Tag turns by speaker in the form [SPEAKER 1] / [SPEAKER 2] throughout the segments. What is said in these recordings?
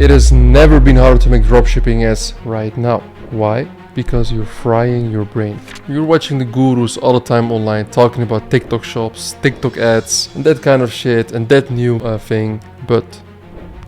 [SPEAKER 1] it has never been harder to make dropshipping as right now. Why? Because you're frying your brain. You're watching the gurus all the time online talking about TikTok shops, TikTok ads, and that kind of shit, and that new thing. But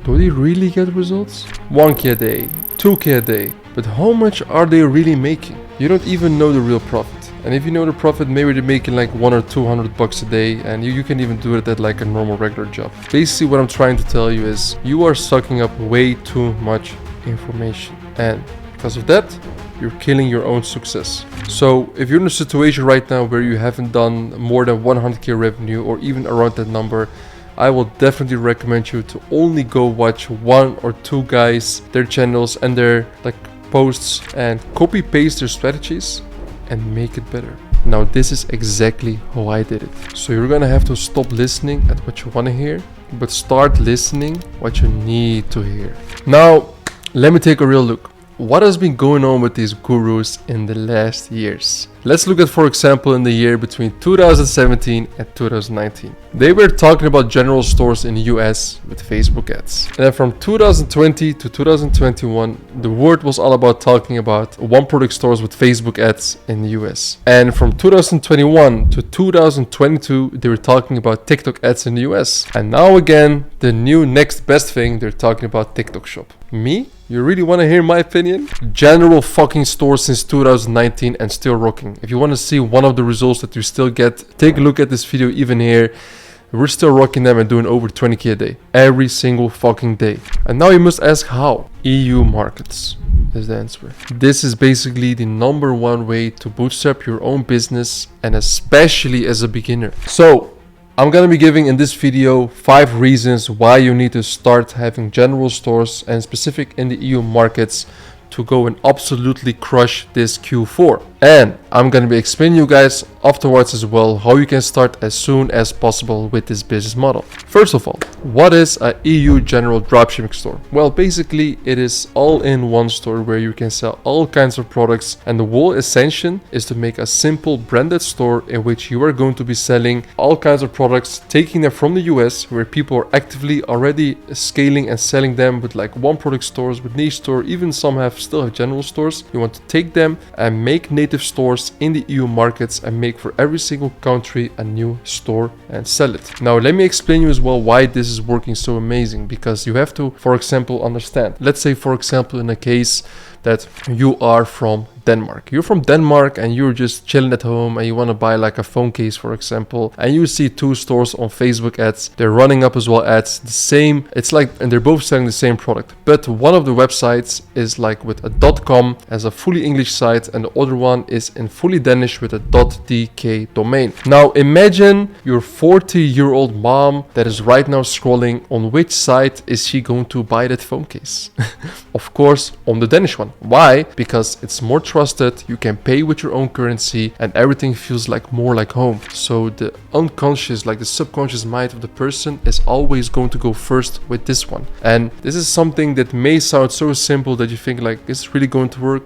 [SPEAKER 1] do they really get results? 1K a day, 2K a day. But how much are they really making? You don't even know the real profit. And if you know the profit, maybe they're making like 100 or 200 bucks a day, and you can even do it at like a normal regular job. Basically what I'm trying to tell you is you are sucking up way too much information, and because of that you're killing your own success. So if you're in a situation right now where you haven't done more than 100k revenue or even around that number, I will definitely recommend you to only go watch 1 or 2 guys, their channels and their like posts, and copy paste their strategies and make it better. Now this is exactly how I did it. So you're gonna have to stop listening at what you want to hear, but start listening what you need to hear. Now let me take a real look. What has been going on with these gurus in the last years? Let's look at, for example, in the year between 2017 and 2019. They were talking about general stores in the US with Facebook ads. And then from 2020 to 2021, the word was all about talking about one product stores with Facebook ads in the US. And from 2021 to 2022, they were talking about TikTok ads in the US. And now again, the new next best thing, they're talking about TikTok shop. Me? You really want to hear my opinion? General fucking store since 2019 and still rocking. If you want to see one of the results that you still get, take a look at this video even here. We're still rocking them and doing over 20k a day. Every single fucking day. And now you must ask how? EU markets is the answer. This is basically the #1 way to bootstrap your own business, and especially as a beginner. So I'm gonna be giving in this video 5 reasons why you need to start having general stores, and specific in the EU markets, to go and absolutely crush this Q4. And I'm gonna be explaining you guys afterwards as well how you can start as soon as possible with this business model. First of all, what is a EU general dropshipping store? Well, basically it is all in one store where you can sell all kinds of products, and the whole ascension is to make a simple branded store in which you are going to be selling all kinds of products, taking them from the US where people are actively already scaling and selling them with like one product stores, with niche store, even some still have general stores. You want to take them and make native stores in the EU markets and make for every single country a new store and sell it. Now let me explain you as well why this is working so amazing, because you have to, for example, understand. Let's say, for example, in a case that you are from Denmark. You're from Denmark and you're just chilling at home and you want to buy like a phone case, for example, and you see 2 stores on Facebook ads. They're running up as well ads, the same. It's like, and they're both selling the same product, but one of the websites is like with a .com as a fully English site, and the other one is in fully Danish with a .dk domain. Now imagine your 40-year-old mom that is right now scrolling on which site is she going to buy that phone case. Of course, on the Danish one. Why? Because it's more trusted, you can pay with your own currency, and everything feels like more like home. So the unconscious, like the subconscious mind of the person is always going to go first with this one. And this is something that may sound so simple that you think like, is it really going to work?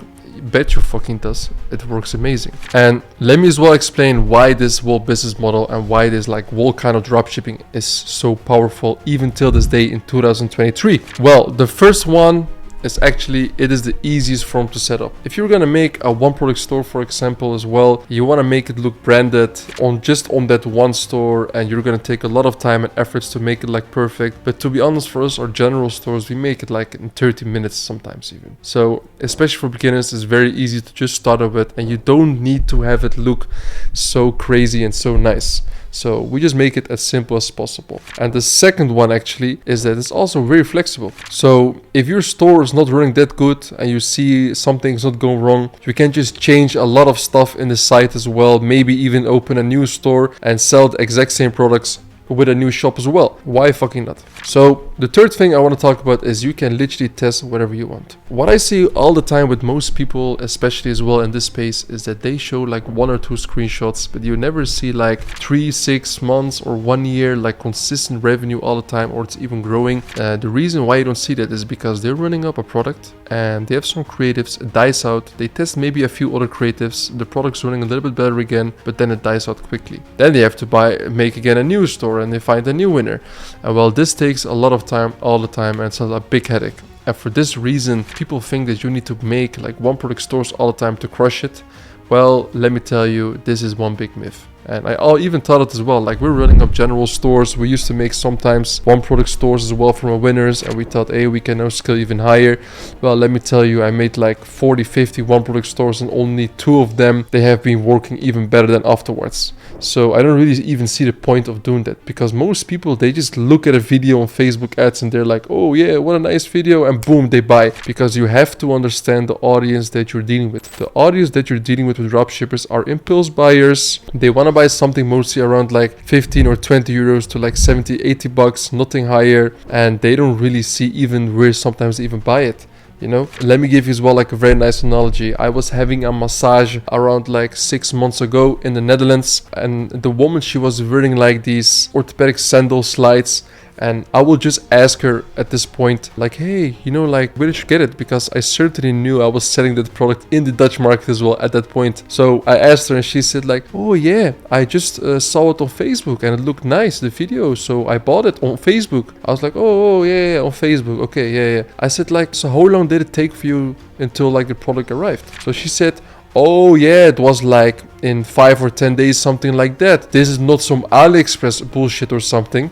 [SPEAKER 1] Bet you fucking does. It works amazing. And let me as well explain why this whole business model and why this like whole kind of dropshipping is so powerful even till this day in 2023. Well, the first one is actually, it is the easiest form to set up. If you're gonna make a one product store, for example, as well, you want to make it look branded on just on that one store, and you're gonna take a lot of time and efforts to make it like perfect. But to be honest, for us, our general stores, we make it like in 30 minutes sometimes even. So especially for beginners, it's very easy to just start up with, and you don't need to have it look so crazy and so nice. So we just make it as simple as possible. And the second one actually is that it's also very flexible. So if your store is not running that good and you see something's not going wrong, you can just change a lot of stuff in the site as well. Maybe even open a new store and sell the exact same products with a new shop as well. Why fucking not? So the third thing I want to talk about is you can literally test whatever you want. What I see all the time with most people, especially as well in this space, is that they show like 1 or 2 screenshots, but you never see like 3, 6 months or 1 year like consistent revenue all the time, or it's even growing. The reason why you don't see that is because they're running up a product and they have some creatives, it dies out, they test maybe a few other creatives, the product's running a little bit better again, but then it dies out quickly. Then they have to make again a new store and they find a new winner. And well, this takes a lot of time all the time, and it's a big headache. And for this reason, people think that you need to make like one product stores all the time to crush it. Well, let me tell you, this is one big myth. And I even thought it as well, like we're running up general stores. We used to make sometimes one product stores as well from our winners, and we thought, hey, we can now scale even higher. Well, let me tell you, I made like 40, 50 one product stores, and only 2 of them, they have been working even better than afterwards. So I don't really even see the point of doing that, because most people, they just look at a video on Facebook ads and they're like, oh yeah, what a nice video, and boom, they buy. Because you have to understand the audience that you're dealing with. The audience that you're dealing with dropshippers are impulse buyers. They want to buy something mostly around like 15 or 20 euros to like 70, 80 bucks, nothing higher, and they don't really see even where sometimes they even buy it. You know, let me give you as well like a very nice analogy. I was having a massage around like 6 months ago in the Netherlands, and the woman, she was wearing like these orthopedic sandal slides. And I will just ask her at this point, like, hey, you know, like, where did you get it? Because I certainly knew I was selling that product in the Dutch market as well at that point. So I asked her, and she said like, oh yeah, I just saw it on Facebook and it looked nice, the video. So I bought it on Facebook. I was like, oh yeah, on Facebook. Okay, yeah. I said like, so how long did it take for you until like the product arrived? So she said, oh yeah, it was like in 5 or 10 days, something like that. This is not some AliExpress bullshit or something.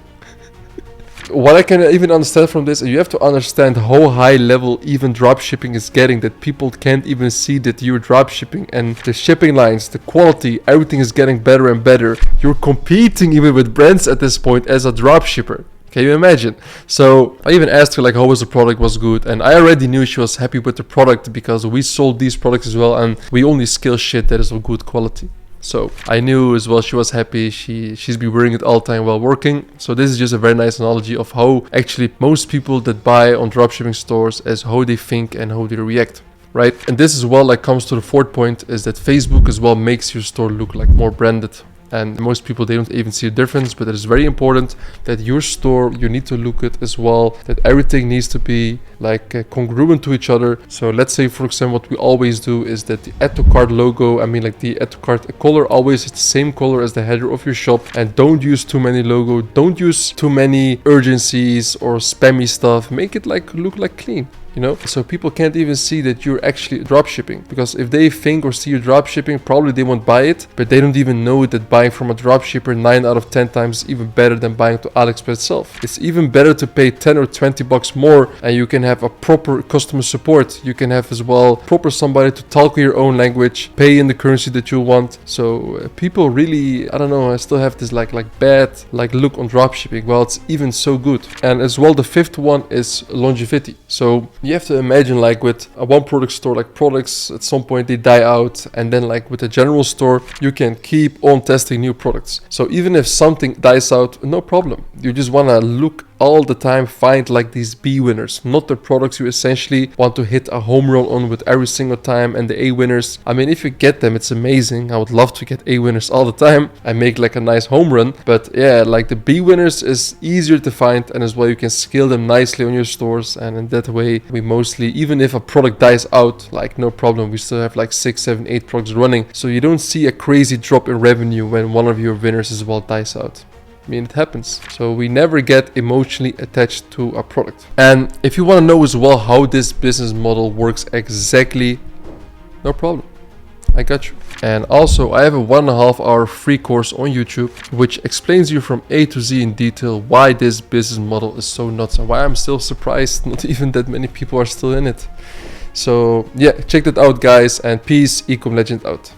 [SPEAKER 1] What I can even understand from this, you have to understand how high level even dropshipping is getting, that people can't even see that you're dropshipping, and the shipping lines, the quality, everything is getting better and better. You're competing even with brands at this point as a dropshipper. Can you imagine? So I even asked her like how was the product, was good, and I already knew she was happy with the product because we sold these products as well, and we only scale shit that is of good quality. So I knew as well she was happy. She's been wearing it all the time while working. So this is just a very nice analogy of how actually most people that buy on dropshipping stores, as how they think and how they react, right? And this as well like comes to the fourth point, is that Facebook as well makes your store look like more branded. And most people, they don't even see a difference, but it is very important that your store, you need to look at as well, that everything needs to be like congruent to each other. So let's say, for example, what we always do is that the add to cart logo, I mean like the add to cart color, always is the same color as the header of your shop. And don't use too many logo, don't use too many urgencies or spammy stuff. Make it like look like clean. You know, so people can't even see that you're actually dropshipping, because if they think or see you dropshipping, probably they won't buy it, but they don't even know that buying from a dropshipper 9 out of 10 times is even better than buying to AliExpress itself. It's even better to pay 10 or 20 bucks more, and you can have a proper customer support. You can have as well proper somebody to talk your own language, pay in the currency that you want. So people really, I don't know, I still have this like bad like look on dropshipping. Well, it's even so good. And as well, the fifth one is longevity. So you have to imagine like with a one product store, like products at some point they die out, and then like with a general store you can keep on testing new products. So even if something dies out, no problem. You just want to look all the time, find like these B winners, not the products you essentially want to hit a home run on with every single time. And the A winners, I mean, if you get them, it's amazing. I would love to get A winners all the time and make like a nice home run. But yeah, like the B winners is easier to find, and as well you can scale them nicely on your stores. And in that way, we mostly, even if a product dies out, like no problem, we still have like 6, 7, 8 products running. So you don't see a crazy drop in revenue when one of your winners as well dies out. I mean, it happens. So we never get emotionally attached to a product. And if you want to know as well how this business model works exactly, no problem, I got you. And also I have a 1.5 hour free course on YouTube which explains you from A to Z in detail why this business model is so nuts, and why I'm still surprised not even that many people are still in it. So yeah, check that out guys, and peace, Ecom Legend out.